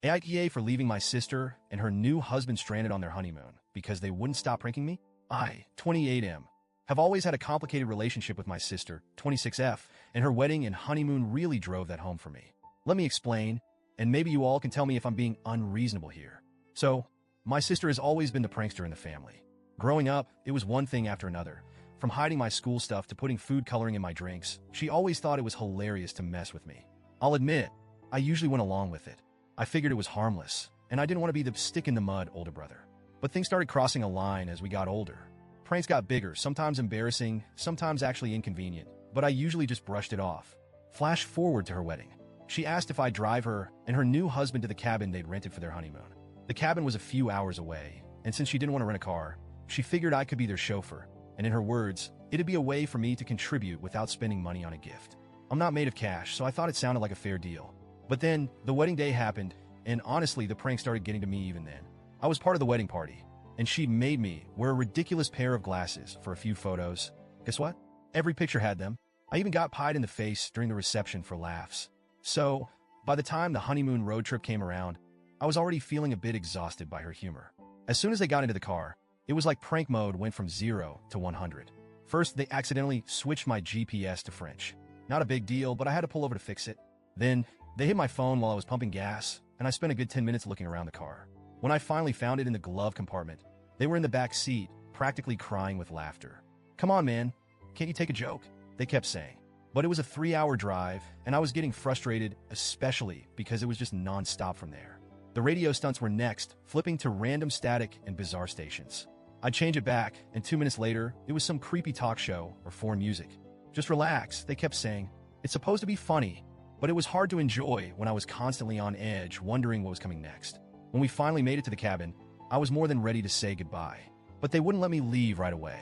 AITA for leaving my sister and her new husband stranded on their honeymoon because they wouldn't stop pranking me? I, 28M, have always had a complicated relationship with my sister, 26F, and her wedding and honeymoon really drove that home for me. Let me explain, and maybe you all can tell me if I'm being unreasonable here. So, my sister has always been the prankster in the family. Growing up, it was one thing after another. From hiding my school stuff to putting food coloring in my drinks, she always thought it was hilarious to mess with me. I'll admit, I usually went along with it. I figured it was harmless, and I didn't want to be the stick-in-the-mud older brother. But things started crossing a line as we got older. Pranks got bigger, sometimes embarrassing, sometimes actually inconvenient, but I usually just brushed it off. Flash forward to her wedding. She asked if I'd drive her and her new husband to the cabin they'd rented for their honeymoon. The cabin was a few hours away, and since she didn't want to rent a car, she figured I could be their chauffeur, and in her words, it'd be a way for me to contribute without spending money on a gift. I'm not made of cash, so I thought it sounded like a fair deal. But then, the wedding day happened, and honestly, the prank started getting to me even then. I was part of the wedding party, and she made me wear a ridiculous pair of glasses for a few photos. Guess what? Every picture had them. I even got pied in the face during the reception for laughs. So, by the time the honeymoon road trip came around, I was already feeling a bit exhausted by her humor. As soon as they got into the car, it was like prank mode went from 0 to 100. First, they accidentally switched my GPS to French. Not a big deal, but I had to pull over to fix it. Then, they hit my phone while I was pumping gas, and I spent a good 10 minutes looking around the car. When I finally found it in the glove compartment, they were in the back seat, practically crying with laughter. "Come on, man. Can't you take a joke?" they kept saying. But it was a 3-hour drive, and I was getting frustrated, especially because it was just non-stop from there. The radio stunts were next, flipping to random static and bizarre stations. I'd change it back, and 2 minutes later, it was some creepy talk show or foreign music. "Just relax," they kept saying. "It's supposed to be funny." But it was hard to enjoy when I was constantly on edge, wondering what was coming next. When we finally made it to the cabin, I was more than ready to say goodbye. But they wouldn't let me leave right away.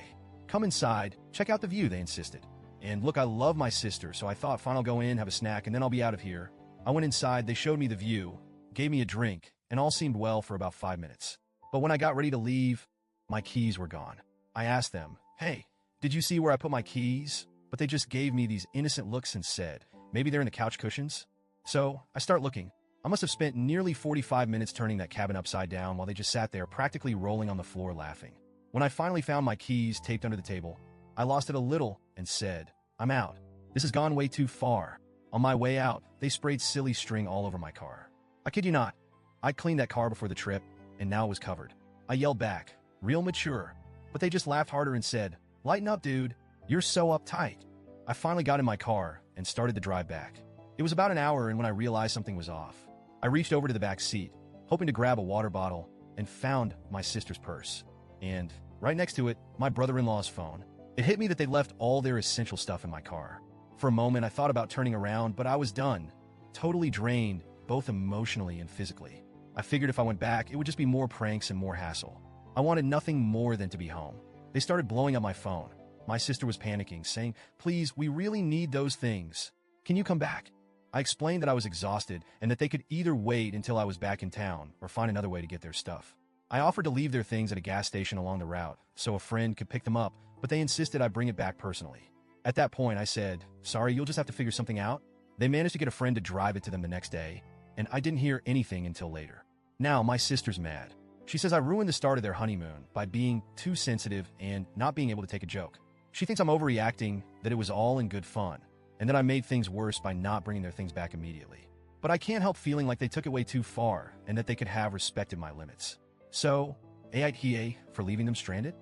"Come inside, check out the view," they insisted. And look, I love my sister, so I thought, fine, I'll go in, have a snack, and then I'll be out of here. I went inside, they showed me the view, gave me a drink, and all seemed well for about 5 minutes. But when I got ready to leave, my keys were gone. I asked them, "Hey, did you see where I put my keys?" But they just gave me these innocent looks and said, "Maybe they're in the couch cushions?" So I start looking. I must have spent nearly 45 minutes turning that cabin upside down while they just sat there practically rolling on the floor laughing. When I finally found my keys taped under the table, I lost it a little and said, "I'm out. This has gone way too far." On my way out, they sprayed silly string all over my car. I kid you not. I cleaned that car before the trip, and now it was covered. I yelled back, real mature, but they just laughed harder and said, "Lighten up, dude. You're so uptight." I finally got in my car and started the drive back. It was about an hour, and when I realized something was off, I reached over to the back seat, hoping to grab a water bottle, and found my sister's purse. And right next to it, my brother-in-law's phone. It hit me that they left all their essential stuff in my car. For a moment, I thought about turning around, but I was done. Totally drained, both emotionally and physically. I figured if I went back, it would just be more pranks and more hassle. I wanted nothing more than to be home. They started blowing up my phone. My sister was panicking, saying, "Please, we really need those things. Can you come back?" I explained that I was exhausted and that they could either wait until I was back in town or find another way to get their stuff. I offered to leave their things at a gas station along the route so a friend could pick them up, but they insisted I bring it back personally. At that point, I said, "Sorry, you'll just have to figure something out." They managed to get a friend to drive it to them the next day, and I didn't hear anything until later. Now, my sister's mad. She says I ruined the start of their honeymoon by being too sensitive and not being able to take a joke. She thinks I'm overreacting, that it was all in good fun, and that I made things worse by not bringing their things back immediately. But I can't help feeling like they took it way too far and that they could have respected my limits. So, AITA for leaving them stranded?